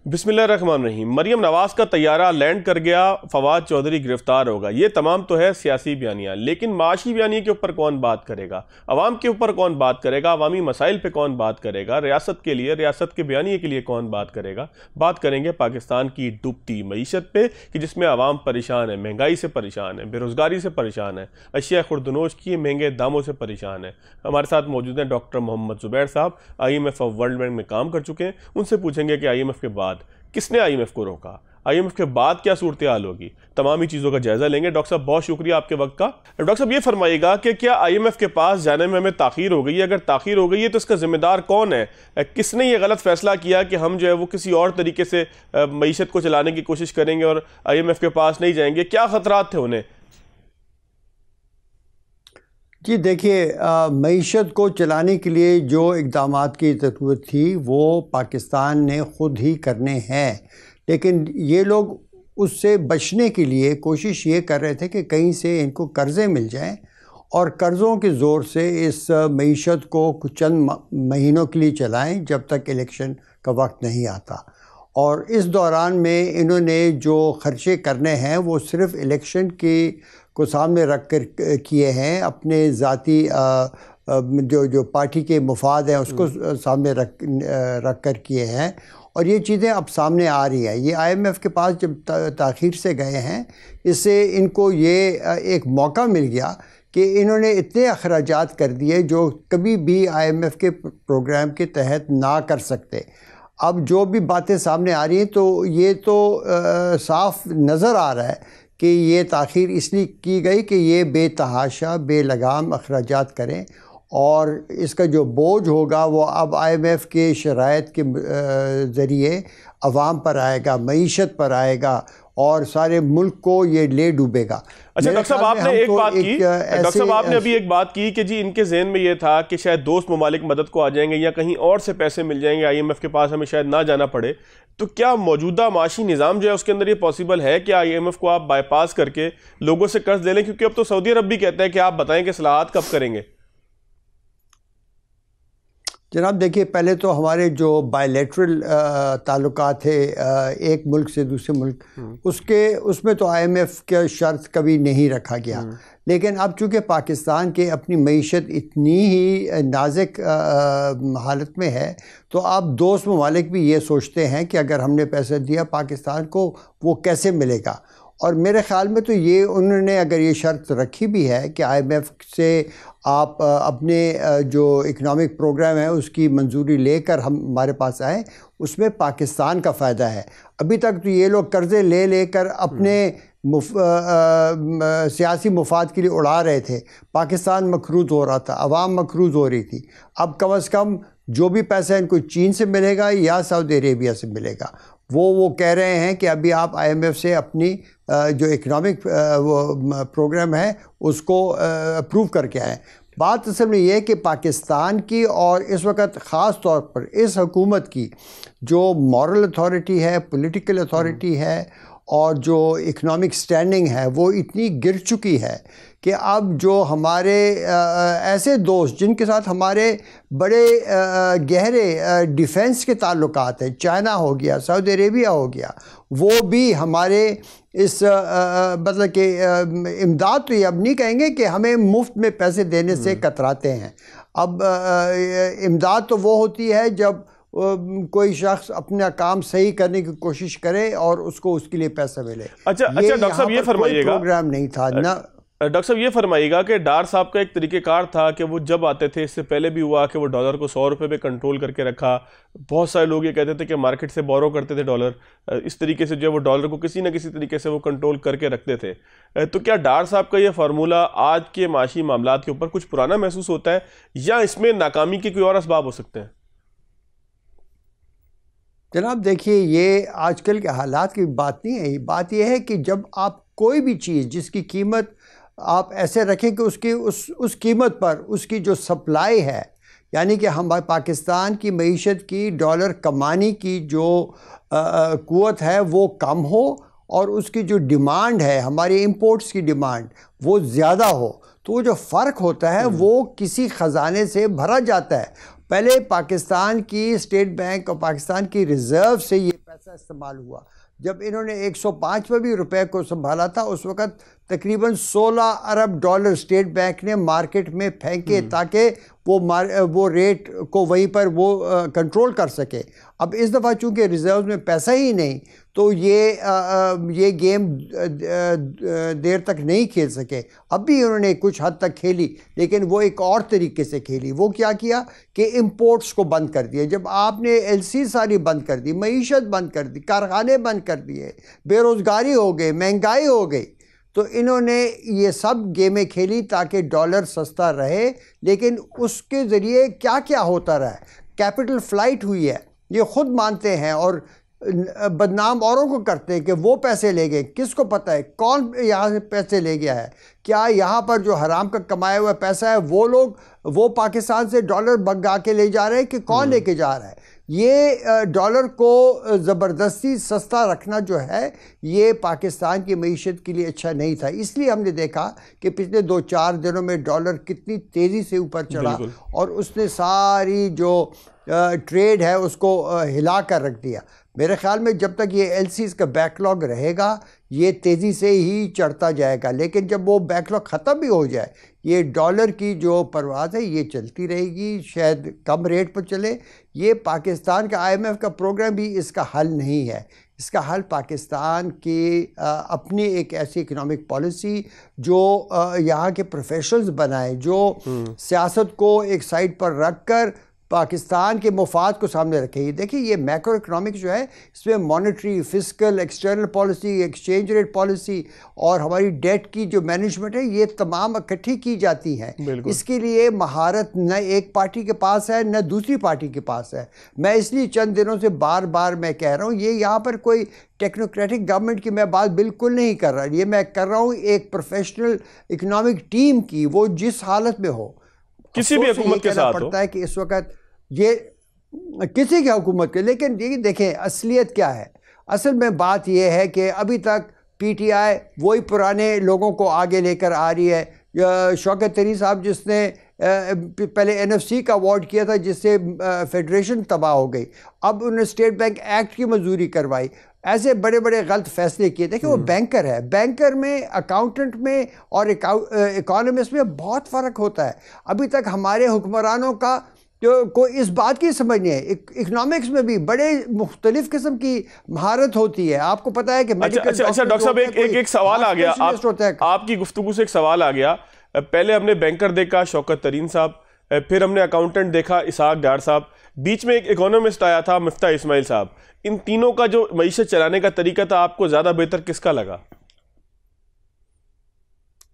बिस्मिल्लाहिर्रहमानिर्रहीम। मरियम नवाज का तैयारा लैंड कर गया, फवाद चौधरी गिरफ्तार होगा। ये तमाम तो है सियासी बयानियाँ, लेकिन माशी बयानी के ऊपर कौन बात करेगा? अवाम के ऊपर कौन बात करेगा? अवामी मसाइल पे कौन बात करेगा? रियासत के लिए, रियासत के बयानी के लिए कौन बात करेगा? बात करेंगे पाकिस्तान की डूबती मईशत पे कि जिसमें अवाम परेशान है, महंगाई से परेशान है, बेरोज़गारी से परेशान है, अशिया खुर्दनोश की महंगे दामों से परेशान है। हमारे साथ मौजूद हैं डॉक्टर मोहम्मद ज़ुबैर साहब, IMF और वर्ल्ड बैंक में काम कर चुके हैं। उनसे पूछेंगे कि IMF के बाद किसने IMF को रोका, IMF के बाद क्या सूरत हाल होगी, तमाम ही चीज़ों का जायजा लेंगे। डॉक्टर साहब बहुत शुक्रिया आपके वक्त का। डॉक्टर साहब ये फरमाइएगा कि क्या IMF के पास जाने में हमें ताख़ीर हो गई है? अगर ताख़ीर हो गई है तो इसका जिम्मेदार कौन है? किसने ये गलत फैसला किया कि हम जो है वो किसी और तरीके से मईशत को चलाने की कोशिश करेंगे और IMF के पास नहीं जाएंगे? क्या ख़तरात थे उन्हें? जी देखिए, मईशत को चलाने के लिए जो इक़दामात की ज़रूरत थी वो पाकिस्तान ने ख़ुद ही करने हैं, लेकिन ये लोग उससे बचने के लिए कोशिश ये कर रहे थे कि कहीं से इनको कर्ज़े मिल जाएं और कर्ज़ों के ज़ोर से इस मईशत को कुछ चंद महीनों के लिए चलाएं जब तक इलेक्शन का वक्त नहीं आता। और इस दौरान में इन्होंने जो ख़र्चे करने हैं वो सिर्फ़ इलेक्शन को सामने रख कर किए हैं, अपने ज़ाती जो पार्टी के मुफाद हैं उसको सामने रख कर किए हैं। और ये चीज़ें अब सामने आ रही हैं। ये IMF के पास जब ताख़ीर से गए हैं, इससे इनको ये एक मौका मिल गया कि इन्होंने इतने अखराजात कर दिए जो कभी भी IMF के प्रोग्राम के तहत ना कर सकते। अब जो भी बातें सामने आ रही हैं तो ये तो साफ नज़र आ रहा है कि ये ताख़ीर इसलिए की गई कि ये बेतहाशा बेलगाम अखराजात करें और इसका जो बोझ होगा वो अब IMF के शराइत के ज़रिए अवाम पर आएगा, मईशत पर आएगा और सारे मुल्क को ये ले डूबेगा। अच्छा डॉक्टर साहब, आपने एक बात की, डॉक्टर साहब आपने अभी एक बात की कि जी इनके जहन में ये था कि शायद दोस्त ममालिक मदद को आ जाएंगे या कहीं और से पैसे मिल जाएंगे, IMF के पास हमें शायद ना जाना पड़े। तो क्या मौजूदा माशी निज़ाम जो है उसके अंदर ये पॉसिबल है कि IMF को आप बाईपास करके लोगों से कर्ज ले लें? क्योंकि अब तो सऊदी अरब भी कहता है कि आप बताएं कि इस्लाहात कब करेंगे। जनाब देखिए, पहले तो हमारे जो बायलैटरल ताल्लुकात थे एक मुल्क से दूसरे मुल्क, उसमें तो IMF का शर्त कभी नहीं रखा गया। लेकिन अब चूँकि पाकिस्तान के अपनी मईशत इतनी ही नाजुक हालत में है, तो अब दोस्त ममालिक भी ये सोचते हैं कि अगर हमने पैसा दिया पाकिस्तान को वो कैसे मिलेगा। और मेरे ख़्याल में तो ये उन्होंने अगर ये शर्त रखी भी है कि IMF से आप अपने जो इकनॉमिक प्रोग्राम है उसकी मंजूरी लेकर हमारे पास आए, उसमें पाकिस्तान का फ़ायदा है। अभी तक तो ये लोग कर्ज़े ले लेकर अपने सियासी मुफाद के लिए उड़ा रहे थे। पाकिस्तान मकरूज़ हो रहा था, अवाम मकरूज़ हो रही थी। अब कम अज़ कम जो भी पैसा इनको चीन से मिलेगा या सऊदी अरेबिया से मिलेगा, वो कह रहे हैं कि अभी आप IMF से अपनी जो इकनॉमिक प्रोग्राम है उसको अप्रूव करके आएँ। बात असल में ये है कि पाकिस्तान की और इस वक्त ख़ास तौर पर इस हुकूमत की जो मॉरल अथॉरिटी है, पॉलिटिकल अथॉरिटी है और जो इकनॉमिक स्टैंडिंग है वो इतनी गिर चुकी है कि अब जो हमारे ऐसे दोस्त जिनके साथ हमारे बड़े गहरे डिफेंस के ताल्लुकात हैं, चाइना हो गया, सऊदी अरेबिया हो गया, वो भी हमारे इस मतलब कि इमदाद तो ये अब नहीं कहेंगे कि हमें मुफ्त में पैसे देने से कतराते हैं। अब इमदाद तो वो होती है जब कोई शख्स अपना काम सही करने की कोशिश करे और उसको उसके लिए पैसा मिले। अच्छा डॉक्टर साहब ये फरमाइएगा, प्रोग्राम नहीं था ना। डॉक्टर साहब ये फरमाइएगा कि डार साहब का एक तरीक़ेकार था कि वो जब आते थे, इससे पहले भी हुआ कि वो डॉलर को 100 रुपये पे कंट्रोल करके रखा। बहुत सारे लोग ये कहते थे कि मार्केट से बोरो करते थे डॉलर, इस तरीके से जो वो डॉलर को किसी न किसी तरीके से वो कंट्रोल करके रखते थे। तो क्या डार साहब का ये फार्मूला आज के माशी मामलात के ऊपर कुछ पुराना महसूस होता है या इसमें नाकामी के कोई और असबाब हो सकते हैं? जनाब देखिए, ये आजकल के हालात की बात नहीं है। बात यह है कि जब आप कोई भी चीज़ जिसकी कीमत आप ऐसे रखें कि उसकी उस कीमत पर उसकी जो सप्लाई है, यानी कि हमारे पाकिस्तान की मईशत की डॉलर कमाने की जो क़ुव्वत है वो कम हो और उसकी जो डिमांड है, हमारी इंपोर्ट्स की डिमांड, वो ज़्यादा हो, तो वो जो फ़र्क होता है वो किसी ख़जाने से भरा जाता है। पहले पाकिस्तान की स्टेट बैंक और पाकिस्तान की रिज़र्व से ये पैसा इस्तेमाल हुआ। जब इन्होंने 105 में भी रुपए को संभाला था, उस वक़्त तकरीबन 16 अरब डॉलर स्टेट बैंक ने मार्केट में फेंके ताकि वो रेट को वहीं पर वो कंट्रोल कर सके। अब इस दफ़ा चूँकि रिजर्व में पैसा ही नहीं, तो ये गेम देर तक नहीं खेल सके। अब भी उन्होंने कुछ हद तक खेली, लेकिन वो एक और तरीके से खेली। वो क्या किया कि इंपोर्ट्स को बंद कर दिया। जब आपने एलसी सारी बंद कर दी, मईशत बंद कर दी, कारखाने बंद कर दिए, बेरोज़गारी हो गई, महंगाई हो गई, तो इन्होंने ये सब गेमें खेली ताकि डॉलर सस्ता रहे। लेकिन उसके ज़रिए क्या क्या होता रहा है, कैपिटल फ़्लाइट हुई है, ये ख़ुद मानते हैं और बदनाम औरों को करते हैं कि वो पैसे ले गए। किसको पता है कौन यहाँ से पैसे ले गया है? क्या यहाँ पर जो हराम का कमाया हुआ पैसा है वो पाकिस्तान से डॉलर भगा के ले जा रहे हैं कि कौन लेके जा रहा है? ये डॉलर को ज़बरदस्ती सस्ता रखना जो है, ये पाकिस्तान की मईशत के लिए अच्छा नहीं था। इसलिए हमने देखा कि पिछले 2-4 दिनों में डॉलर कितनी तेज़ी से ऊपर चढ़ा और उसने सारी जो ट्रेड है उसको हिला कर रख दिया। मेरे ख़्याल में जब तक ये एलसीज़ का बैकलॉग रहेगा, ये तेज़ी से ही चढ़ता जाएगा। लेकिन जब वो बैकलॉग ख़त्म भी हो जाए, ये डॉलर की जो परवाज़ है ये चलती रहेगी, शायद कम रेट पर चले। ये पाकिस्तान का IMF का प्रोग्राम भी इसका हल नहीं है। इसका हल पाकिस्तान की अपनी एक ऐसी इकनॉमिक पॉलिसी जो यहाँ के प्रोफेशनल्स बनाए, जो सियासत को एक साइड पर रख कर पाकिस्तान के मुफाद को सामने रखे। देखिए, ये मैक्रो इकनॉमिक जो है, इसमें monetary, fiscal, external policy, exchange rate policy और हमारी डेट की जो मैनेजमेंट है, ये तमाम इकट्ठी की जाती हैं। इसके लिए महारत न एक पार्टी के पास है न दूसरी पार्टी के पास है। मैं इसलिए चंद दिनों से बार बार मैं कह रहा हूँ, ये यहाँ पर कोई टेक्नोक्रेटिक गवर्नमेंट की मैं बात बिल्कुल नहीं कर रहा। ये मैं कर रहा हूँ एक प्रोफेशनल इकनॉमिक टीम की, वो जिस हालत में हो, किसी भी हुकूमत के साथ पड़ता है कि इस वक्त ये किसी की हुकूमत के। लेकिन ये देखें, असलियत क्या है? असल में बात यह है कि अभी तक PTI वही पुराने लोगों को आगे लेकर आ रही है। शौकत तरीन साहब जिसने पहले NFC का अवार्ड किया था, जिससे फेडरेशन तबाह हो गई, अब उन्होंने स्टेट बैंक एक्ट की मंजूरी करवाई, ऐसे बड़े बड़े गलत फैसले किए। देखिए, वो बैंकर है। बैंकर में, अकाउंटेंट में और इकोनॉमिस्ट में बहुत फ़र्क होता है। अभी तक हमारे हुक्मरानों का को इस बात की समझ नहीं है। इकोनॉमिक्स में भी बड़े मुख्तलिफ किस्म की महारत होती है। आपको पता है कि अच्छा डॉक्टर साहब, एक सवाल आ गया, आपकी गुफ्तगू से एक सवाल आ गया। पहले हमने बैंकर देखा शौकत तरीन साहब, फिर हमने अकाउंटेंट देखा इसहाक डार साहब, बीच में एक इकोनॉमिस्ट आया था मिफ्ता इस्माइल साहब। इन तीनों का जो मईशत चलाने का तरीका था, आपको ज़्यादा बेहतर किसका लगा?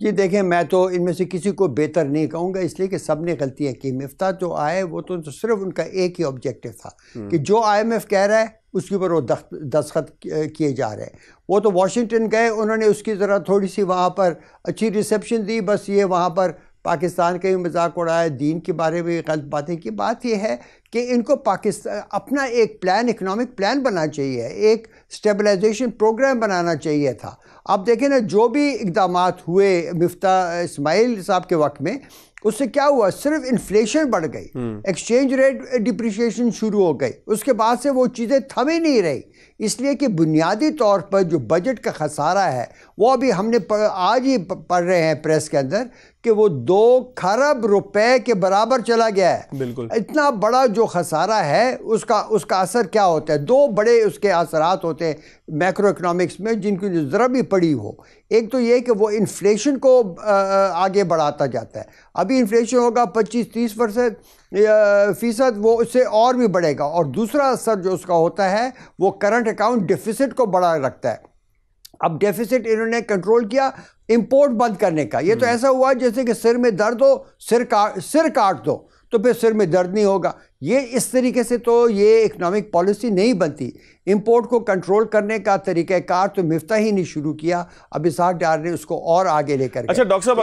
ये देखें, मैं तो इनमें से किसी को बेहतर नहीं कहूँगा, इसलिए कि सब ने गलतियाँ की। मिफ्ता जो आए वो तो सिर्फ उनका एक ही ऑब्जेक्टिव था कि जो IMF कह रहा है उसके ऊपर वो दस्तखत किए जा रहे हैं। वो तो वाशिंगटन गए, उन्होंने उसकी ज़रा थोड़ी सी वहाँ पर अच्छी रिसेप्शन दी, बस ये वहाँ पर पाकिस्तान का भी मजाक उड़ाया, दीन के बारे में गलत बातें की। बात यह है कि इनको पाकिस्तान अपना एक प्लान, इकनॉमिक प्लान बनाना चाहिए, एक स्टेबलाइजेशन प्रोग्राम बनाना चाहिए था। आप देखें ना, जो भी इक़दामात हुए मिफ्ता इस्माइल साहब के वक्त में, उससे क्या हुआ? सिर्फ इन्फ्लेशन बढ़ गई, एक्सचेंज रेट डिप्रिशिएशन शुरू हो गई, उसके बाद से वो चीज़ें थम ही नहीं रही। इसलिए कि बुनियादी तौर पर जो बजट का खसारा है, वो अभी हमने आज ही पढ़ रहे हैं प्रेस के अंदर कि वो 2 खरब रुपए के बराबर चला गया है। बिल्कुल, इतना बड़ा जो खसारा है, उसका असर क्या होता है? 2 बड़े उसके असरात होते हैं मैक्रो इकनॉमिक्स में, जिनकी ज़रा भी पड़ी हो। एक तो ये कि वो इन्फ्लेशन को आगे बढ़ाता जाता है। अभी इन्फ्लेशन होगा 25-30%, वो उससे और भी बढ़ेगा। और दूसरा असर जो उसका होता है, वो करंट अकाउंट डेफिसिट को बढ़ा रखता है। अब डेफिसिट इन्होंने कंट्रोल किया इंपोर्ट बंद करने का। ये तो ऐसा हुआ जैसे कि सिर में दर्द हो, सिर काट दो तो फिर सिर में दर्द नहीं होगा। ये इस तरीके से तो ये इकोनॉमिक पॉलिसी नहीं बनती। इंपोर्ट को कंट्रोल करने का तरीक़ाकार तो मिफ्ता ही नहीं शुरू किया, अब इसहाक डार ने उसको और आगे लेकर। अच्छा डॉक्टर साहब,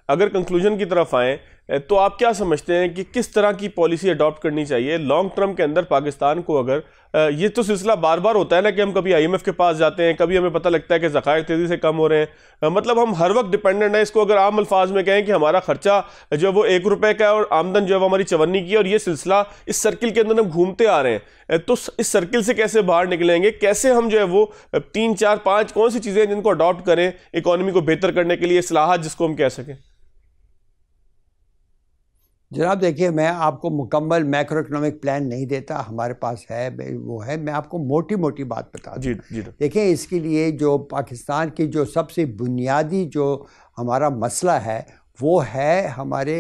अगर कंक्लूजन की तरफ आए, तो आप क्या समझते हैं कि किस तरह की पॉलिसी अडॉप्ट करनी चाहिए लॉन्ग टर्म के अंदर पाकिस्तान को? अगर ये तो सिलसिला बार बार होता है ना कि हम कभी IMF के पास जाते हैं, कभी हमें पता लगता है कि ज़खायर तेज़ी से कम हो रहे हैं, मतलब हम हर वक्त डिपेंडेंट हैं। इसको अगर आम अल्फाज में कहें कि हमारा खर्चा जो वो ₹1 का है और आमदन जो है वो हमारी 54 की है, और ये सिलसिला इस सर्किल के अंदर हम घूमते आ रहे हैं। तो इस सर्किल से कैसे बाहर निकलेंगे? कैसे हम जो है वो 3, 4, 5 कौन सी चीज़ें जिनको अडॉप्ट करें इकोनॉमी को बेहतर करने के लिए, इस्लाहात जिसको हम कह सकें? जनाब देखिए, मैं आपको मुकम्मल मैक्रो इकोनॉमिक प्लान नहीं देता, हमारे पास है वो है, मैं आपको मोटी मोटी बात बता दूं। जी। देखिए, इसके लिए जो पाकिस्तान की जो सबसे बुनियादी जो हमारा मसला है वो है हमारे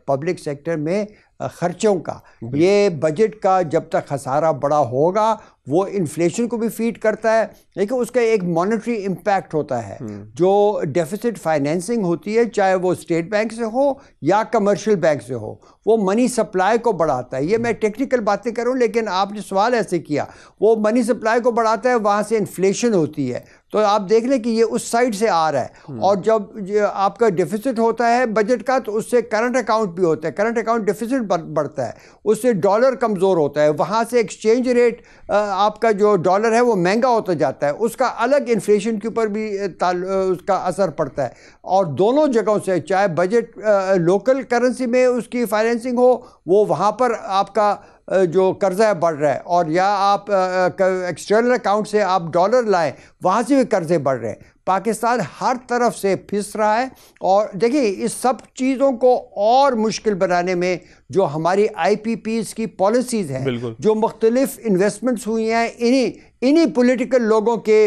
पब्लिक सेक्टर में खर्चों का। ये बजट का जब तक खसारा बड़ा होगा वो इन्फ्लेशन को भी फीड करता है, लेकिन उसका एक मॉनेटरी इम्पैक्ट होता है। जो डेफिसिट फाइनेंसिंग होती है, चाहे वो स्टेट बैंक से हो या कमर्शियल बैंक से हो, वो मनी सप्लाई को बढ़ाता है। ये मैं टेक्निकल बातें करूं, लेकिन आपने सवाल ऐसे किया, वो मनी सप्लाई को बढ़ाता है, वहाँ से इन्फ्लेशन होती है। तो आप देख लें कि ये उस साइड से आ रहा है। और जब आपका डिफिसिट होता है बजट का, तो उससे करंट अकाउंट भी होता है, करंट अकाउंट डिफिसिट बढ़ता है, उससे डॉलर कमज़ोर होता है, वहाँ से एक्सचेंज रेट आपका जो डॉलर है वो महंगा होता जाता है, उसका अलग इन्फ्लेशन के ऊपर भी उसका असर पड़ता है। और दोनों जगहों से, चाहे बजट लोकल करेंसी में उसकी फाइनेंसिंग हो, वो वहाँ पर आपका जो कर्जा है बढ़ रहा है, और या आप एक्सटर्नल अकाउंट से आप डॉलर लाएं, वहाँ से भी कर्जे बढ़ रहे हैं। पाकिस्तान हर तरफ से फिस रहा है। और देखिए, इस सब चीज़ों को और मुश्किल बनाने में जो हमारी IPPs की पॉलिसीज़ हैं, जो मुख्तलिफ इन्वेस्टमेंट्स हुई हैं इन्हीं पॉलिटिकल लोगों के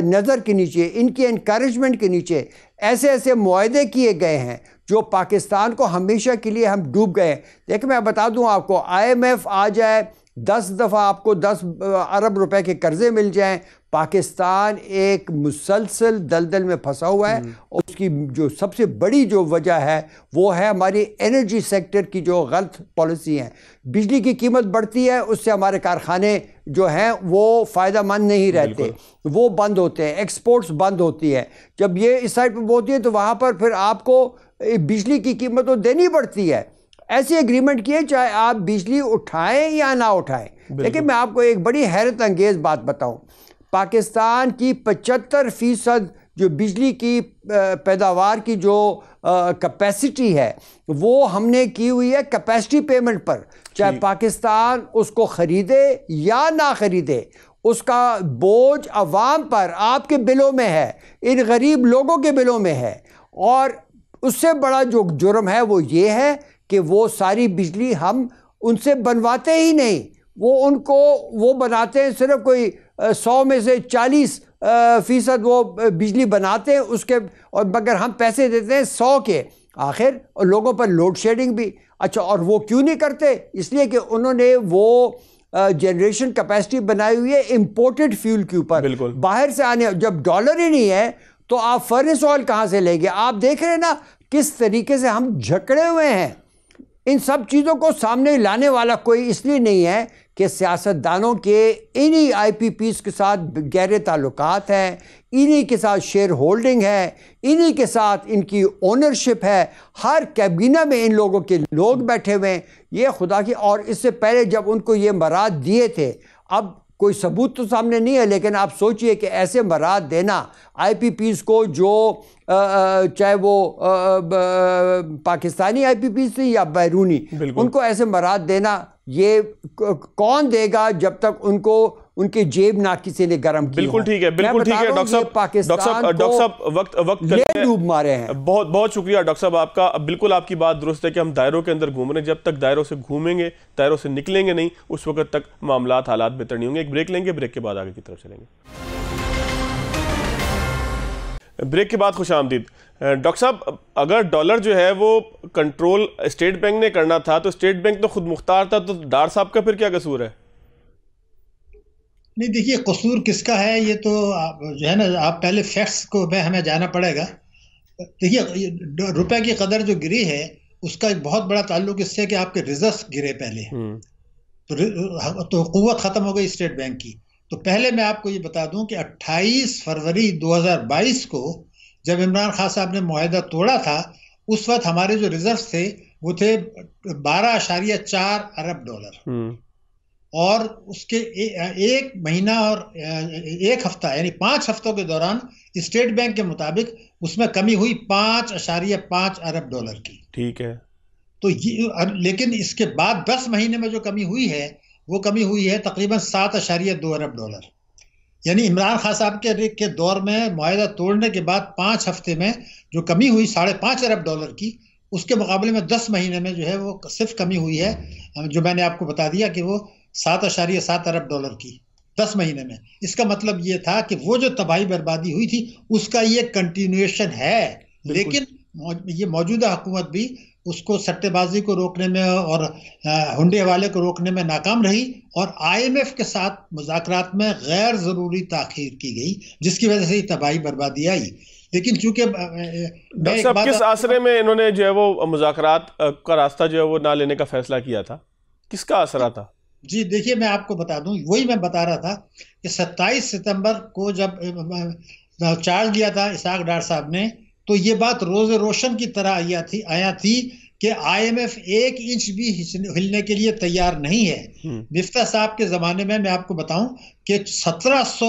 नज़र के नीचे, इनकी इनकरेजमेंट के नीचे ऐसे ऐसे मुआहदे किए गए हैं जो पाकिस्तान को हमेशा के लिए हम डूब गए। देखिए, मैं बता दूं आपको, IMF आ जाए, 10 दफ़ा आपको 10 अरब रुपए के कर्जे मिल जाएं, पाकिस्तान एक मुसलसल दलदल में फंसा हुआ है। और उसकी जो सबसे बड़ी जो वजह है वो है हमारी एनर्जी सेक्टर की जो गलत पॉलिसी है। बिजली की कीमत बढ़ती है, उससे हमारे कारखाने जो हैं वो फ़ायदेमंद नहीं रहते, वो बंद होते हैं, एक्सपोर्ट्स बंद होती है। जब ये इस साइड पर होती है तो वहाँ पर फिर आपको बिजली की कीमत तो देनी पड़ती है। ऐसे एग्रीमेंट किए चाहे आप बिजली उठाएं या ना उठाएं। लेकिन मैं आपको एक बड़ी हैरत अंगेज़ बात बताऊं, पाकिस्तान की 75% जो बिजली की पैदावार की जो कैपेसिटी है वो हमने की हुई है कैपेसिटी पेमेंट पर। चाहे पाकिस्तान उसको ख़रीदे या ना ख़रीदे, उसका बोझ अवाम पर, आपके बिलों में है, इन गरीब लोगों के बिलों में है। और उससे बड़ा जो जुर्म है वो ये है कि वो सारी बिजली हम उनसे बनवाते ही नहीं, वो बनाते हैं सिर्फ कोई 100 में से 40% वो बिजली बनाते हैं उसके, और मगर हम पैसे देते हैं 100 के आखिर, और लोगों पर लोड शेडिंग भी। अच्छा, और वो क्यों नहीं करते? इसलिए कि उन्होंने वो जनरेशन कैपेसिटी बनाई हुई है इंपोर्टेड फ्यूल के ऊपर, बाहर से आने। जब डॉलर ही नहीं है तो आप फर्नेस ऑयल कहाँ से लेंगे? आप देख रहे हैं ना किस तरीके से हम झकड़े हुए हैं। इन सब चीज़ों को सामने लाने वाला कोई इसलिए नहीं है कि सियासतदानों के इन्हीं IPPs के साथ गहरे ताल्लुकात हैं, इन्हीं के साथ शेयर होल्डिंग है, इन्हीं के साथ इनकी ओनरशिप है, हर कैबिना में इन लोगों के लोग बैठे हुए हैं। ये खुदा की, और इससे पहले जब उनको ये मराद दिए थे, अब कोई सबूत तो सामने नहीं है, लेकिन आप सोचिए कि ऐसे मराद देना IPPs को जो चाहे वो पाकिस्तानी IPPs थी या बैरूनी, उनको ऐसे मराद देना, ये कौन देगा जब तक उनको उनके जेब ना किसी ने गर्म की। बिल्कुल ठीक है, बिल्कुल ठीक है डॉक्टर साहब, वक्त डूब मारे हैं। बहुत बहुत शुक्रिया डॉक्टर साहब आपका। बिल्कुल आपकी बात दुरुस्त है कि हम दायरों के अंदर घूम रहे हैं, जब तक दायरों से घूमेंगे, दायरों से निकलेंगे नहीं, उस वक्त तक मामलात हालात बेहतर नहीं होंगे। एक ब्रेक लेंगे, ब्रेक के बाद आगे की तरफ चलेंगे। ब्रेक के बाद खुश आमदीद। डॉक्टर साहब, अगर डॉलर जो है वो कंट्रोल स्टेट बैंक ने करना था तो स्टेट बैंक तो खुद मुख्तार था, तो डार साहब का फिर क्या कसूर है? नहीं, देखिए, कसूर किसका है ये तो जो है ना, आप पहले फैक्ट्स को में हमें जाना पड़ेगा। देखिए, रुपए की कदर जो गिरी है उसका एक बहुत बड़ा ताल्लुक इससे कि आपके रिजर्व्स गिरे पहले, तो कुव्वत खत्म हो गई स्टेट बैंक की। तो पहले मैं आपको ये बता दूं कि 28 फरवरी 2022 को जब इमरान खान साहब ने मुआहदा तोड़ा था, उस वक्त हमारे जो रिजर्व थे वो थे 12.4 अरब डॉलर, और उसके एक महीना और एक हफ्ता यानी 5 हफ्तों के दौरान स्टेट बैंक के मुताबिक उसमें कमी हुई 5.5 अरब डॉलर की। ठीक है। तो ये, लेकिन इसके बाद 10 महीने में जो कमी हुई है वो कमी हुई है तकरीबन 7.2 अरब डॉलर। यानी इमरान खान साहब के दौर में मुआहदा तोड़ने के बाद 5 हफ्ते में जो कमी हुई 5.5 अरब डॉलर की, उसके मुकाबले में 10 महीने में जो है वो सिर्फ कमी हुई है, जो मैंने आपको बता दिया कि वो 7.7 अरब डॉलर की 10 महीने में। इसका मतलब ये था कि वो जो तबाही बर्बादी हुई थी उसका ये कंटिन्यूएशन है, लेकिन ये मौजूदा हुकूमत भी उसको सट्टेबाजी को रोकने में और हुंडे वाले को रोकने में नाकाम रही, और IMF के साथ मुज़ाकरात में गैर ज़रूरी ताख़ीर की गई, जिसकी वजह से तबाही बर्बादी आई। लेकिन चूंकि डॉक्टर साहब किस आसरे में इन्होंने जो है वो मुज़ाकरात का रास्ता जो है वो ना लेने का फैसला किया था, किसका आसरा था? जी देखिए, मैं आपको बता दूं, वही मैं बता रहा था कि 27 सितंबर को जब चार्ज लिया था इसहाक डार साहब ने, तो ये बात रोज़े रोशन की तरह आया थी कि IMF 1 इंच भी हिलने के लिए तैयार नहीं है। मिफ्ता साहब के ज़माने में मैं आपको बताऊं कि 1700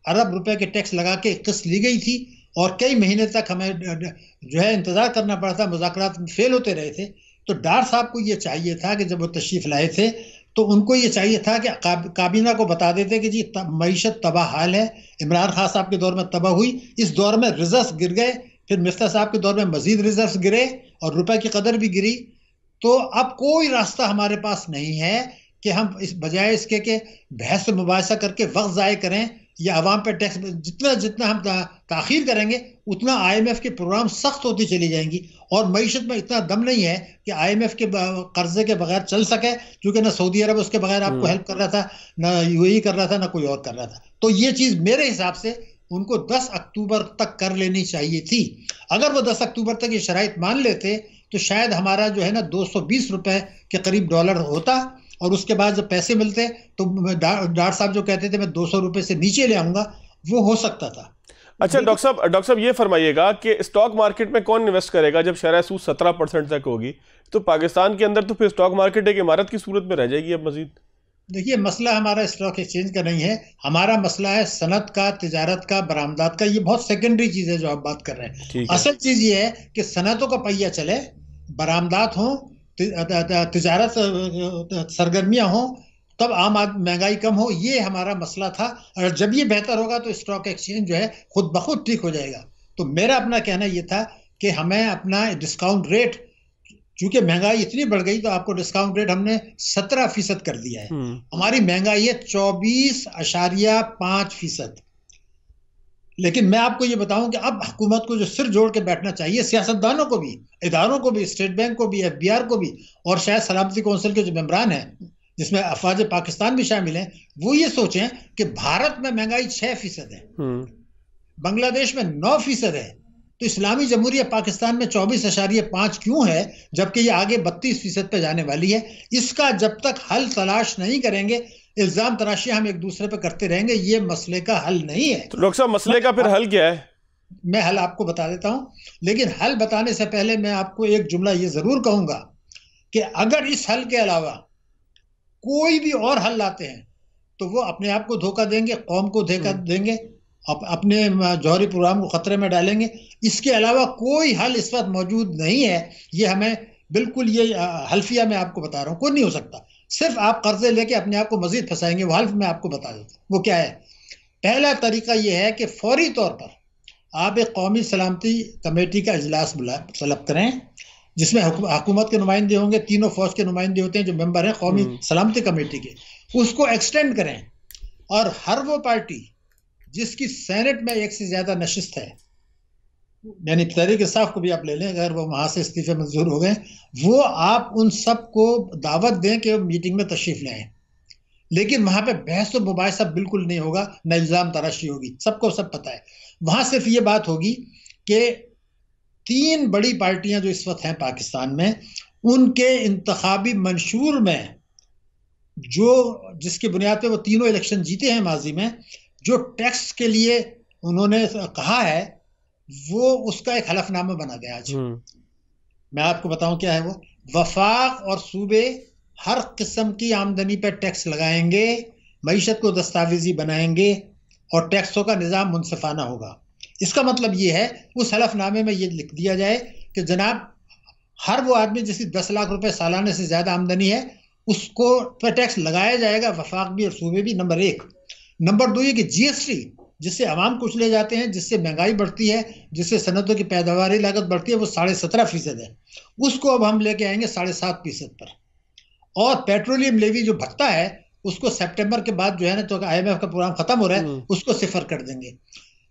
अरब रुपए के टैक्स लगा के किस्त ली गई थी, और कई महीने तक हमें जो है इंतज़ार करना पड़ा था, मुज़ाकरात फेल होते रहे थे। तो डार साहब को ये चाहिए था कि जब वो तशरीफ़ लाए थे तो उनको ये चाहिए था कि काबीना को बता देते कि जी मईशत तबाह हाल है। इमरान खान साहब के दौर में तबाह हुई, इस दौर में रिजर्व गिर गए, फिर मिफ्ता साहब के दौर में मजीद रिजर्व गिरे और रुपए की कदर भी गिरी। तो अब कोई रास्ता हमारे पास नहीं है कि हम इस बजाय इसके कि बहस से मुबाहिसा करके वक्त ज़ाय करें या अवाम पर टैक्स, जितना जितना हम ताख़ीर करेंगे उतना IMF के प्रोग्राम सख्त होती चली जाएंगी, और मईशत में इतना दम नहीं है कि IMF के कर्जे के बगैर चल सके, क्योंकि ना सऊदी अरब उसके बगैर आपको हेल्प कर रहा था, ना UAE कर रहा था, ना कोई और कर रहा था। तो ये चीज़ मेरे हिसाब से उनको 10 अक्टूबर तक कर लेनी चाहिए थी। अगर वो 10 अक्टूबर तक ये शराइत मान लेते तो शायद हमारा जो है ना 220 रुपए के करीब डॉलर होता, और उसके बाद जब पैसे मिलते तो डार साहब जो कहते थे मैं 200 रुपए से नीचे ले आऊंगा, वो हो सकता था। अच्छा डॉक्टर साहब ये फरमाइएगा कि स्टॉक मार्केट में कौन इन्वेस्ट करेगा जब शरह सूद 17% तक होगी? तो पाकिस्तान के अंदर तो फिर स्टॉक मार्केट एक इमारत की सूरत में रह जाएगी अब मजीद। देखिए, मसला हमारा स्टॉक एक्सचेंज का नहीं है, हमारा मसला है सनत का, तिजारत का, बरामदात का। ये बहुत सेकेंडरी चीज है जो आप बात कर रहे हैं। असल चीज ये है कि सनतों का पहिया चले, बरामदात हो, तिजारत सरगर्मियां हो, तब आम आदमी महंगाई कम हो। ये हमारा मसला था, और जब ये बेहतर होगा तो स्टॉक एक्सचेंज जो है खुद ब खुद ठीक हो जाएगा। तो मेरा अपना कहना ये था कि हमें अपना डिस्काउंट रेट, चूंकि महंगाई इतनी बढ़ गई तो आपको डिस्काउंट रेट हमने 17% कर दिया है। हमारी महंगाई है 24.5%। लेकिन मैं आपको ये बताऊं कि अब हुकूमत को जो सिर जोड़ के बैठना चाहिए, सियासतदानों को भी, इदारों को भी, स्टेट बैंक को भी, FBR को भी, और शायद सलामती कौंसिल के जो मेंबरान हैं जिसमें अफवाज पाकिस्तान भी शामिल हैं, वो ये सोचें कि भारत में महंगाई 6% है, बांग्लादेश में 9% है, तो इस्लामी जमहूरिया पाकिस्तान में 24.5 क्यों है, जबकि ये आगे 32% पे जाने वाली है। इसका जब तक हल तलाश नहीं करेंगे, इल्जाम तराशी हम एक दूसरे पे करते रहेंगे, ये मसले का हल नहीं है। तो डॉक्टर साहब मसले का फिर हल क्या है? मैं हल आपको बता देता हूं, लेकिन हल बताने से पहले मैं आपको एक जुमला ये जरूर कहूंगा कि अगर इस हल के अलावा कोई भी और हल लाते हैं तो वो अपने आप को धोखा देंगे, कौम को धोखा देंगे, अपने जौहरी प्रोग्राम को खतरे में डालेंगे। इसके अलावा कोई हल इस वक्त मौजूद नहीं है। ये हमें बिल्कुल, ये हल्फिया मैं आपको बता रहा हूँ, कोई नहीं हो सकता। सिर्फ आप कर्जे लेके अपने आप को मजीद फंसाएंगे। वो हल्फ मैं आपको बता देता हूँ वो क्या है। पहला तरीका यह है कि फौरी तौर पर आप एक कौमी सलामती कमेटी का इजलास तलब करें, जिसमें हुकूमत के नुमाइंदे होंगे, तीनों फौज के नुमाइंदे होते हैं जो मेंबर हैं कौमी सलामती कमेटी के, उसको एक्सटेंड करें, और हर वो पार्टी जिसकी सेनेट में एक से ज्यादा नशिस्त है, यानी तहरीक इंसाफ को भी आप ले लें, अगर वो वहां से इस्तीफे मंजूर हो गए, वो आप उन सबको दावत दें कि मीटिंग में तशरीफ लाएं। लेकिन वहां पे बहस और मुबाहिसा बिल्कुल नहीं होगा, न इल्जाम तराशी होगी, सबको सब पता है। वहां सिर्फ ये बात होगी कि 3 बड़ी पार्टियां जो इस वक्त हैं पाकिस्तान में, उनके इंतखाबी मंशूर में जो, जिसकी बुनियाद पे वो तीनों इलेक्शन जीते हैं माजी में, जो टैक्स के लिए उन्होंने कहा है, वो उसका एक हलफनामा बना गया आज। मैं आपको बताऊं क्या है वो। वफाक और सूबे हर किस्म की आमदनी पर टैक्स लगाएंगे, मईशत को दस्तावेजी बनाएंगे और टैक्सों का निज़ाम मुनसिफाना होगा। इसका मतलब ये है उस हलफनामे में ये लिख दिया जाए कि जनाब हर वो आदमी जिसकी 10 लाख रुपए सालाने से ज्यादा आमदनी है उसको पर टैक्स लगाया जाएगा, वफाक भी और सूबे भी। नंबर 1। नंबर 2 ये कि जीएसटी जिससे आवाम कुचले जाते हैं, जिससे महंगाई बढ़ती है, जिससे सनतों की पैदावारी लागत बढ़ती है, वो 17.5% है। उसको अब हम लेके आएंगे 7.5% पर। और पेट्रोलियम लेवी जो भत्ता है उसको सितंबर के बाद जो है ना, तो IMF का प्रोग्राम खत्म हो रहा है, उसको सिफर कर देंगे।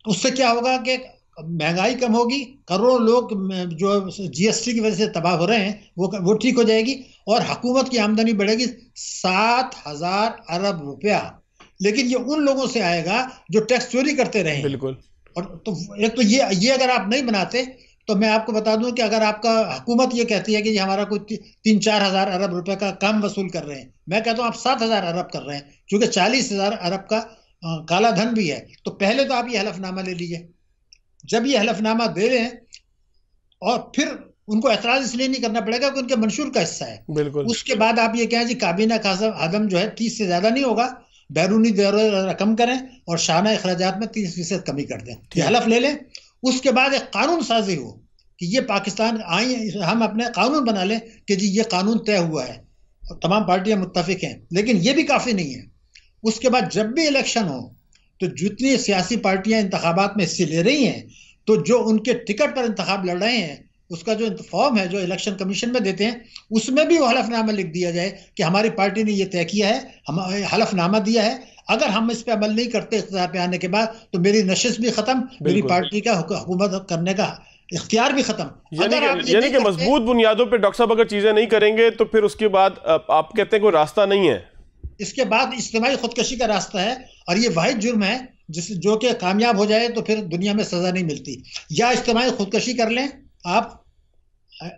उससे क्या होगा कि महंगाई कम होगी, करोड़ों लोग जो जीएसटी की वजह से तबाह हो रहे हैं वो ठीक हो जाएगी और हुकूमत की आमदनी बढ़ेगी 7,000 अरब रुपया। लेकिन ये उन लोगों से आएगा जो टैक्स चोरी करते रहे। बिल्कुल। और तो एक तो ये अगर आप नहीं बनाते तो मैं आपको बता दूं कि अगर आपका हुकूमत ये कहती है कि ये हमारा कोई 3-4 हजार अरब रुपए का कम वसूल कर रहे हैं, मैं कहता हूं आप 7,000 अरब कर रहे हैं, क्योंकि 40,000 अरब का काला धन भी है। तो पहले तो आप ये हलफनामा ले लीजिए। जब ये हलफनामा दे रहे हैं और फिर उनको एतराज इसलिए नहीं करना पड़ेगा कि उनके मंशूर का हिस्सा है। बिल्कुल। उसके बाद आप ये कहें जी काबीना का आदम जो है 30 से ज्यादा नहीं होगा, बैरूनी दौरे कम करें और शाना अखराजात में 30% कमी कर दें, ये हलफ ले लें। उसके बाद एक कानून साजी हो कि ये पाकिस्तान हम अपने कानून बना लें कि जी ये कानून तय हुआ है और तमाम पार्टियां मुत्तफिक हैं। लेकिन ये भी काफी नहीं है। उसके बाद जब भी इलेक्शन हो तो जितनी सियासी पार्टियां इंतखाबात में हिस्से ले रही हैं, तो जो उनके टिकट पर इंतखाब लड़ रहे हैं उसका जो फॉर्म है जो इलेक्शन कमीशन में देते हैं, उसमें भी वो हलफनामा लिख दिया जाए कि हमारी पार्टी ने ये तय किया है, हम हलफनामा दिया है, अगर हम इस पे अमल नहीं करते इख्तियार पे आने के बाद तो मेरी नशिस्त भी खत्म, मेरी पार्टी का हुकूमत करने का इख्तियार भी खत्म। यानी कि मजबूत बुनियादों पे डॉक्टर साहब अगर चीजें नहीं करेंगे तो फिर उसके बाद आप कहते हैं कोई रास्ता नहीं है। इसके बाद इज्तिमाई खुदकशी का रास्ता है और ये वाहिद जुर्म है जो कि कामयाब हो जाए तो फिर दुनिया में सजा नहीं मिलती। या इज्तिमाई खुदकशी कर लें आप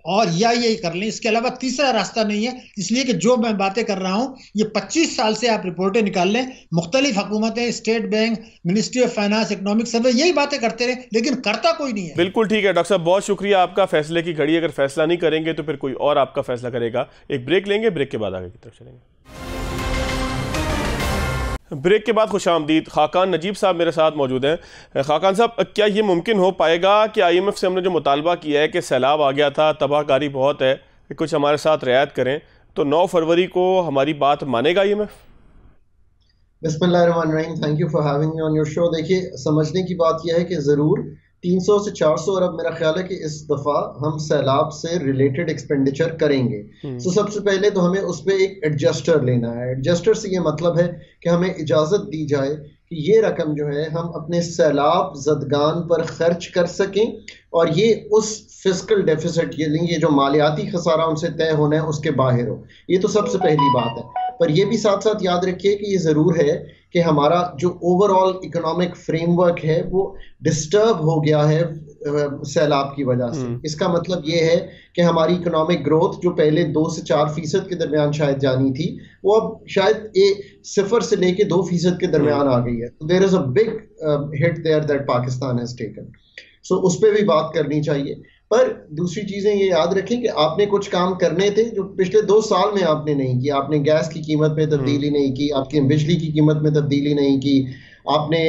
और या ये कर लें, इसके अलावा तीसरा रास्ता नहीं है। इसलिए कि जो मैं बातें कर रहा हूं ये 25 साल से आप रिपोर्टें निकाल लें, मुख्तलिफ हुकूमतें, State Bank, Ministry of Finance, Economic Survey यही बातें करते रहे, लेकिन करता कोई नहीं है। बिल्कुल ठीक है डॉक्टर साहब, बहुत शुक्रिया आपका। फैसले की घड़ी अगर फैसला नहीं करेंगे तो फिर कोई और आपका फैसला करेगा। एक ब्रेक लेंगे, ब्रेक के बाद आगे की तरफ चलेंगे। ब्रेक के बाद खुशामदीद। खाकान नजीब साहब मेरे साथ मौजूद हैं। खाकान साहब, क्या ये मुमकिन हो पाएगा कि IMF से हमने जो मुतालबा किया है कि सैलाब आ गया था, तबाहकारी बहुत है, कि कुछ हमारे साथ रियायत करें, तो 9 फरवरी को हमारी बात मानेगा IMF? बिस्मिल्लाहिर्रहमानिर्रहीम, thank you for having me on your show. देखिए, समझने की बात यह है कि ज़रूर 300 से 400 अरब मेरा ख्याल है कि इस दफ़ा हम सैलाब से रिलेटेड एक्सपेंडिचर करेंगे। तो सबसे पहले तो हमें उस पर एक एडजस्टर लेना है। एडजस्टर से ये मतलब है कि हमें इजाज़त दी जाए कि ये रकम जो है हम अपने सैलाब ज़दगान पर खर्च कर सकें और ये उस फिस्कल डेफिसिट, ये जो मालियाती खसारा उनसे तय होना है उसके बाहर हो। ये तो सबसे पहली बात है। पर यह भी साथ साथ याद रखिए कि ये ज़रूर है कि हमारा जो ओवरऑल इकोनॉमिक फ्रेमवर्क है वो डिस्टर्ब हो गया है सैलाब की वजह से। इसका मतलब ये है कि हमारी इकोनॉमिक ग्रोथ जो पहले 2 से 4% के दरमियान शायद जानी थी, वो अब शायद 0 से लेके 2% के दरमियान आ गई है। There is a big hit there that Pakistan has taken. So उस पर भी बात करनी चाहिए। पर दूसरी चीजें ये याद रखें कि आपने कुछ काम करने थे जो पिछले 2 साल में आपने नहीं किया। आपने गैस की कीमत में तब्दीली नहीं की, आपकी बिजली की कीमत में तब्दीली नहीं की, आपने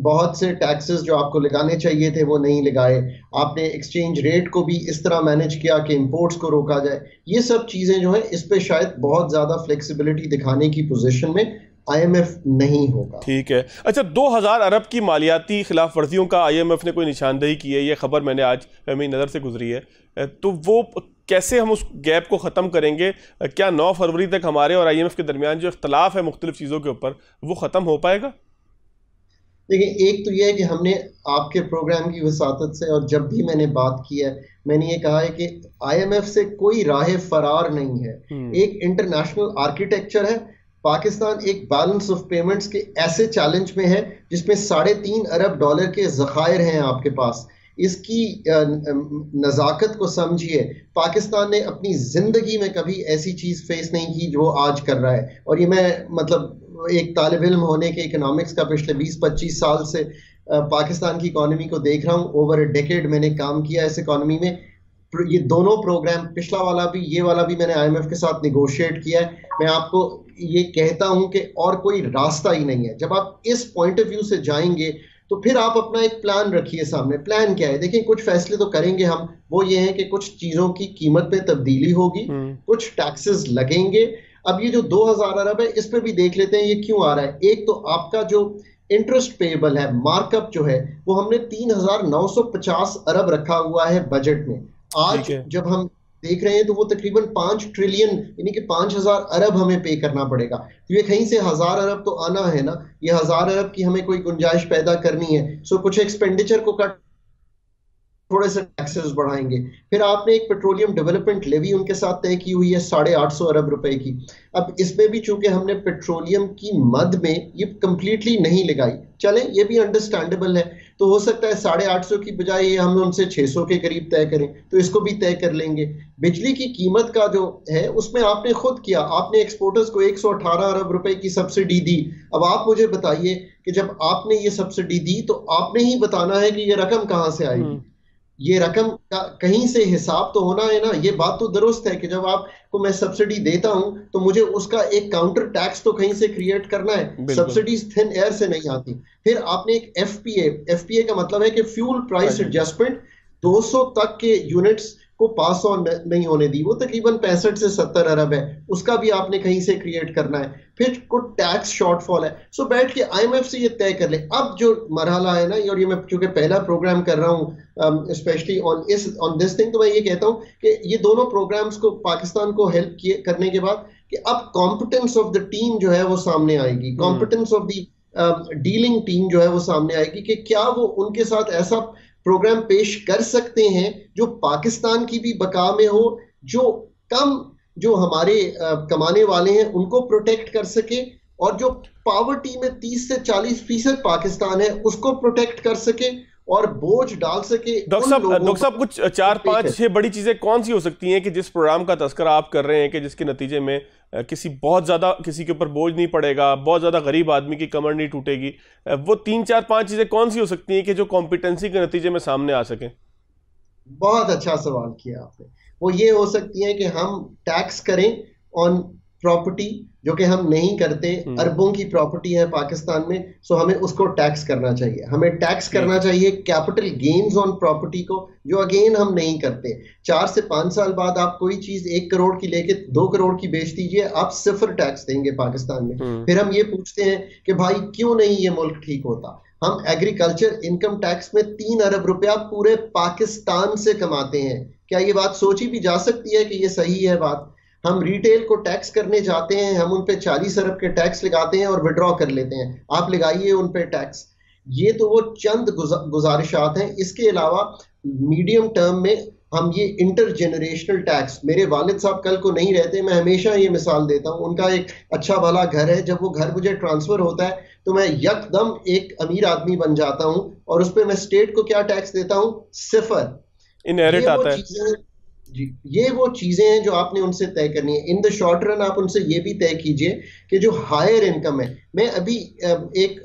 बहुत से टैक्सेस जो आपको लगाने चाहिए थे वो नहीं लगाए, आपने एक्सचेंज रेट को भी इस तरह मैनेज किया कि इंपोर्ट्स को रोका जाए। ये सब चीजें जो है इस पे शायद बहुत ज्यादा फ्लेक्सिबिलिटी दिखाने की पोजीशन में IMF नहीं होगा। ठीक है। अच्छा, 2000 अरब की मालियाती खिलाफ वर्जियों का IMF ने कोई निशानदेही की है, ये खबर मैंने आज मेरी नज़र से गुजरी है, तो वो कैसे हम उस गैप को ख़त्म करेंगे? क्या 9 फरवरी तक हमारे और IMF के दरमियान जो इख्तलाफ है मुख्तलिफ चीज़ों के ऊपर वो ख़त्म हो पाएगा? देखिए, एक तो यह है कि हमने आपके प्रोग्राम की वसातत से और जब भी मैंने बात की है, मैंने ये कहा है कि IMF से कोई राह फरार नहीं है। एक इंटरनेशनल आर्किटेक्चर है। पाकिस्तान एक बैलेंस ऑफ पेमेंट्स के ऐसे चैलेंज में है जिसमें $3.5 अरब के ज़खायर हैं आपके पास। इसकी नज़ाकत को समझिए। पाकिस्तान ने अपनी ज़िंदगी में कभी ऐसी चीज़ फेस नहीं की जो आज कर रहा है। और ये मैं मतलब एक तालिब इल्म होने के इकोनॉमिक्स का पिछले 20-25 साल से पाकिस्तान की इकॉनमी को देख रहा हूँ। ओवर ए डेकेड मैंने काम किया इस इकॉनमी में। ये दोनों प्रोग्राम, पिछला वाला भी ये वाला भी मैंने आईएमएफ के साथ निगोशिएट किया है। मैं आपको ये कहता हूं कि और कोई रास्ता ही नहीं है। जब आप इस पॉइंट ऑफ व्यू से जाएंगे तो फिर आप अपना एक प्लान रखिए सामने। प्लान क्या है? देखिए, कुछ फैसले तो करेंगे हम, वो ये है कि कुछ चीजों की कीमत में तब्दीली होगी, कुछ टैक्सेस लगेंगे। अब ये जो 2000 अरब है, इस पे भी देख लेते हैं ये क्यों आ रहा है। एक तो आपका जो इंटरेस्ट पेएबल है, मार्कअप जो है, वो हमने 3950 अरब रखा हुआ है बजट में। आज जब हम देख रहे हैं तो वो तकरीबन 5 ट्रिलियन यानी कि 5000 अरब हमें पे करना पड़ेगा। तो ये कहीं से 1000 अरब तो आना है ना, ये 1000 अरब की हमें कोई गुंजाइश पैदा करनी है। सो कुछ एक्सपेंडिचर को कट, थोड़े से टैक्सेस बढ़ाएंगे। फिर आपने एक पेट्रोलियम डेवलपमेंट लेवी उनके साथ तय की हुई है 850 अरब रुपए की। अब इसमें भी चूंकि हमने पेट्रोलियम की मद में ये कंप्लीटली नहीं लगाई, चलें ये भी अंडरस्टैंडेबल है, तो हो सकता है 850 की बजाय ये हम उनसे 600 के करीब तय करें, तो इसको भी तय कर लेंगे। बिजली की कीमत का जो है उसमें आपने खुद किया, आपने एक्सपोर्टर्स को 118 अरब रुपए की सब्सिडी दी। अब आप मुझे बताइए कि जब आपने ये सब्सिडी दी तो आपने ही बताना है कि ये रकम कहां से आएगी। ये रकम का कहीं से हिसाब तो होना है ना। ये बात तो दुरुस्त है कि जब आपको मैं सब्सिडी देता हूं तो मुझे उसका एक काउंटर टैक्स तो कहीं से क्रिएट करना है। सब्सिडीज थिन एयर से नहीं आती। फिर आपने एक एफपीए का मतलब है कि फ्यूल प्राइस एडजस्टमेंट 200 तक के यूनिट्स को पास ऑन नहीं होने दी, वो तकरीबन 65 से 70 अरब है, उसका भी आपने कहीं से क्रिएट करना है। फिर कुछ टैक्स शॉर्टफॉल है। सो बैठ के आईएमएफ से ये तय कर ले। अब जो मरहला है ना, और ये मैं चूंकि पहला प्रोग्राम कर रहा हूँ स्पेशली ऑन दिस थिंग, तो मैं ये कहता हूँ कि ये दोनों प्रोग्राम्स को पाकिस्तान को हेल्प करने के बाद कि अब कॉम्पिटेंस ऑफ द टीम जो है वो सामने आएगी, competence of the dealing team जो है वो सामने आएगी कि क्या वो उनके साथ ऐसा प्रोग्राम पेश कर सकते हैं जो पाकिस्तान की भी बका में हो, जो हमारे कमाने वाले हैं उनको प्रोटेक्ट कर सके, और जो पावर्टी में 30 से 40% पाकिस्तान है उसको प्रोटेक्ट कर सके और बोझ डाल सके। डॉक्टर साहब कुछ 4-5-6 बड़ी चीजें कौन सी हो सकती हैं कि जिस प्रोग्राम का तस्करा आप कर रहे हैं कि जिसके नतीजे में बहुत ज्यादा किसी के ऊपर बोझ नहीं पड़ेगा, बहुत ज्यादा गरीब आदमी की कमर नहीं टूटेगी, वो 3-4-5 चीजें कौन सी हो सकती हैं कि जो कॉम्पिटेंसी के नतीजे में सामने आ सके? बहुत अच्छा सवाल किया आपने। वो ये हो सकती है कि हम टैक्स करें ऑन प्रॉपर्टी, जो कि हम नहीं करते। अरबों की प्रॉपर्टी है पाकिस्तान में, सो हमें उसको टैक्स करना चाहिए। हमें टैक्स करना चाहिए कैपिटल गेन्स ऑन प्रॉपर्टी को, जो अगेन हम नहीं करते। 4 से 5 साल बाद आप कोई चीज 1 करोड़ की लेके 2 करोड़ की बेच दीजिए, आप 0 टैक्स देंगे पाकिस्तान में। फिर हम ये पूछते हैं कि भाई क्यों नहीं ये मुल्क ठीक होता। हम एग्रीकल्चर इनकम टैक्स में 3 अरब रुपया पूरे पाकिस्तान से कमाते हैं। क्या ये बात सोची भी जा सकती है कि ये सही है बात? हम रिटेल को टैक्स करने जाते हैं, हम उन पे 40 अरब के टैक्स लगाते हैं और विड्रॉ कर लेते हैं। आप लगाइए उन पे टैक्स। ये तो वो चंद गुजारिशात हैं। इसके अलावा मीडियम टर्म में हम ये इंटरजेनरेशनल टैक्स, मेरे वालिद साहब कल को नहीं रहते, मैं हमेशा ये मिसाल देता हूँ, उनका एक अच्छा भला घर है, जब वो घर मुझे ट्रांसफर होता है तो मैं यकदम एक अमीर आदमी बन जाता हूँ, और उस पर मैं स्टेट को क्या टैक्स देता हूँ? 0। इनहेरिट आता है जी। ये वो चीजें हैं जो आपने उनसे तय करनी है। इन द शॉर्ट रन आप उनसे ये भी तय कीजिए कि जो हायर इनकम है, मैं अभी एक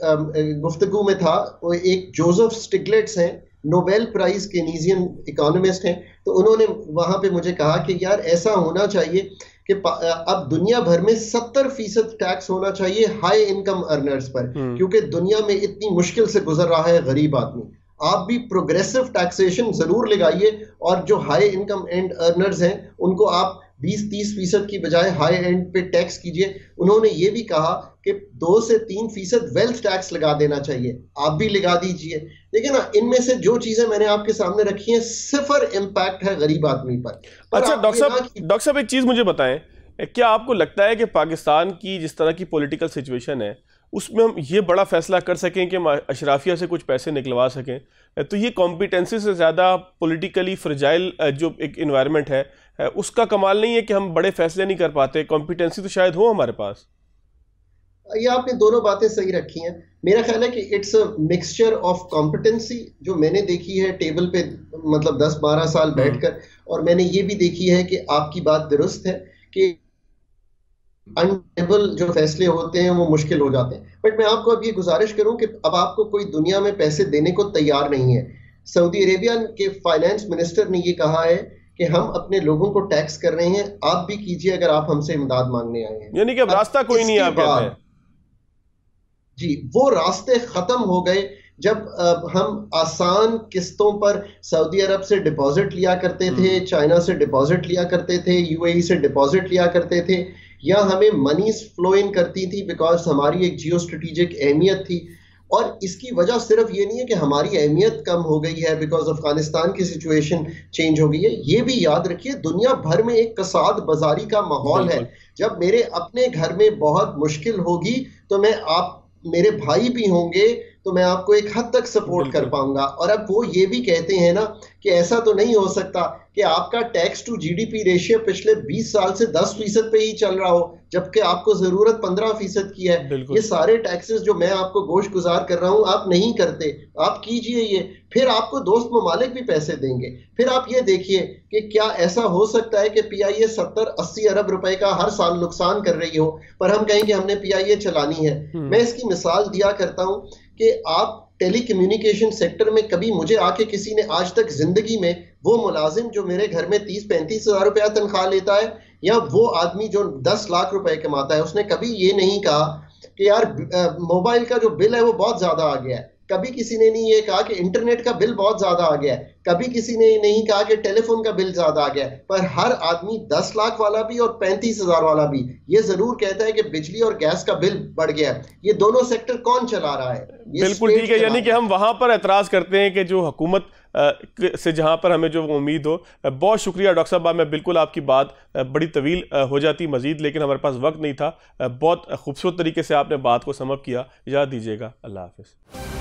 गुफ्तगू में था, वो एक जोसेफ स्टिग्लिट्स हैं, नोबेल प्राइज केनीजियन इकोनॉमिस्ट हैं, तो उन्होंने वहां पे मुझे कहा कि यार ऐसा होना चाहिए कि अब दुनिया भर में 70% टैक्स होना चाहिए हाई इनकम अर्नर्स पर, क्योंकि दुनिया में इतनी मुश्किल से गुजर रहा है गरीब आदमी। आप भी प्रोग्रेसिव टैक्सेशन जरूर लगाइए, और जो हाई इनकम एंड अर्नर्स हैं उनको आप 20-30% की बजाय हाई एंड पे टैक्स कीजिए। उन्होंने ये भी कहा कि 2 से 3% वेल्थ टैक्स लगा देना चाहिए, आप भी लगा दीजिए। देखिए ना, इनमें से जो चीजें मैंने आपके सामने रखी हैं, 0 इम्पैक्ट है गरीब आदमी पर। अच्छा डॉक्टर साहब एक चीज मुझे बताएं, क्या आपको लगता है कि पाकिस्तान की जिस तरह की पॉलिटिकल सिचुएशन है उसमें हम ये बड़ा फैसला कर सकें कि अशराफिया से कुछ पैसे निकलवा सकें, तो ये कॉम्पिटेंसी से ज़्यादा पॉलिटिकली फ्रजाइल जो एक इन्वायरमेंट है उसका कमाल नहीं है कि हम बड़े फैसले नहीं कर पाते? कॉम्पिटेंसी तो शायद हो हमारे पास। ये आपने दोनों बातें सही रखी हैं। मेरा ख्याल है कि it's a mixture of competency, जो मैंने देखी है टेबल पे मतलब 10-12 साल बैठकर, और मैंने ये भी देखी है कि आपकी बात दुरुस्त है कि अनटेबल जो फैसले होते हैं वो मुश्किल हो जाते हैं। बट मैं आपको अब ये गुजारिश करूं कि अब आपको कोई दुनिया में पैसे देने को तैयार नहीं है। सऊदी अरेबिया के फाइनेंस मिनिस्टर ने ये कहा है कि हम अपने लोगों को टैक्स कर रहे हैं, आप भी कीजिए अगर आप हमसे इमदाद मांगने आए हैं। यानी कि अब रास्ता कोई नहीं है, आप कहते हैं। जी, वो रास्ते खत्म हो गए जब हम आसान किस्तों पर सऊदी अरब से डिपॉजिट लिया करते थे, चाइना से डिपॉजिट लिया करते थे, यूएई से डिपॉजिट लिया करते थे, या हमें मनीज फ्लो इन करती थी बिकॉज हमारी एक जियो स्ट्रेटेजिक अहमियत थी। और इसकी वजह सिर्फ ये नहीं है कि हमारी अहमियत कम हो गई है बिकॉज अफगानिस्तान की सिचुएशन चेंज हो गई है, ये भी याद रखिए दुनिया भर में एक कसाद बाजारी का माहौल है। जब मेरे अपने घर में बहुत मुश्किल होगी तो मैं आप मेरे भाई भी होंगे तो मैं आपको एक हद तक सपोर्ट कर पाऊंगा। और अब वो ये भी कहते हैं ना कि ऐसा तो नहीं हो सकता कि आपका टैक्स टू जीडीपी रेशियो पिछले 20 साल से 10% पे ही चल रहा हो जबकि आपको जरूरत 15% की है। ये सारे टैक्सेस जो मैं आपको गोश गुजार कर रहा हूं आप नहीं करते, आप कीजिए ये, फिर आपको दोस्त ममालिक भी पैसे देंगे। फिर आप ये देखिए कि क्या ऐसा हो सकता है कि पीआईए 70-80 अरब रुपए का हर साल नुकसान कर रही हो पर हम कहें कि हमने पीआईए चलानी है। मैं इसकी मिसाल दिया करता हूं कि आप टेली कम्युनिकेशन सेक्टर में कभी मुझे आके किसी ने आज तक जिंदगी में, वो मुलाजिम जो मेरे घर में 30-35 हजार रुपया तनख्वाह लेता है या वो आदमी जो 10 लाख रुपए कमाता है, उसने कभी ये नहीं कहा कि यार मोबाइल का जो बिल है वो बहुत ज्यादा आ गया है। कभी किसी ने नहीं ये कहा कि इंटरनेट का बिल बहुत ज्यादा आ गया है। कभी किसी ने नहीं कहा कि टेलीफोन का बिल ज्यादा आ गया है। पर हर आदमी 10 लाख वाला भी और 35 हजार वाला भी ये जरूर कहता है कि बिजली और गैस का बिल बढ़ गया है। ये दोनों सेक्टर कौन चला रहा है? बिल्कुल ठीक है, यानी कि हम वहां पर एतराज करते हैं कि जो हुकूमत से जहां पर हमें जो उम्मीद हो। बहुत शुक्रिया डॉक्टर साहब, मैं बिल्कुल आपकी बात बड़ी तवील हो जाती मजीद, लेकिन हमारे पास वक्त नहीं था। बहुत खूबसूरत तरीके से आपने बात को समअप किया। इजाज़त दीजिएगा, अल्लाह हाफिज़।